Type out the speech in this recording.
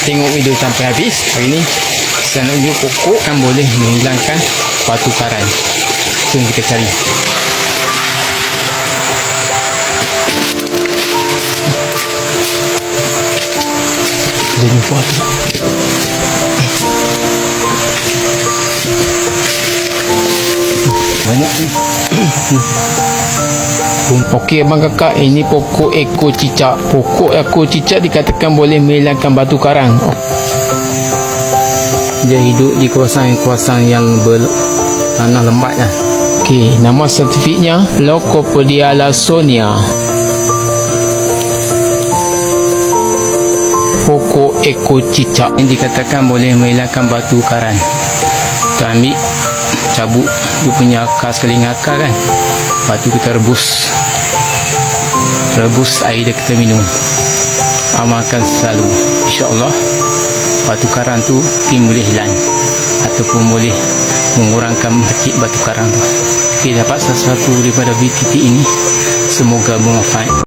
tengok video sampai habis. Hari ni saya nak tunjuk pokok yang boleh menghilangkan batu karang. Jom kita cari. Jadi buat banyak ni. Okey abang kakak, ini pokok ekor cicak. Pokok ekor cicak dikatakan boleh menghilangkan batu karang. Dia hidup di kawasan-kawasan yang bertanah lembat lah. Okey, nama saintifiknya Lycopodium lawsonia. Pokok ekor cicak yang dikatakan boleh menghilangkan batu karang. Kita ambil, cabut dia punya akar, sekali akar kan. Lepas tu kita rebus air dia, kita minum. Amalkan selalu, insyaAllah batu karang tu boleh hilang ataupun boleh mengurangkan kecil batu karang tu. Okey, dapat sesuatu daripada titik ini, semoga bermanfaat.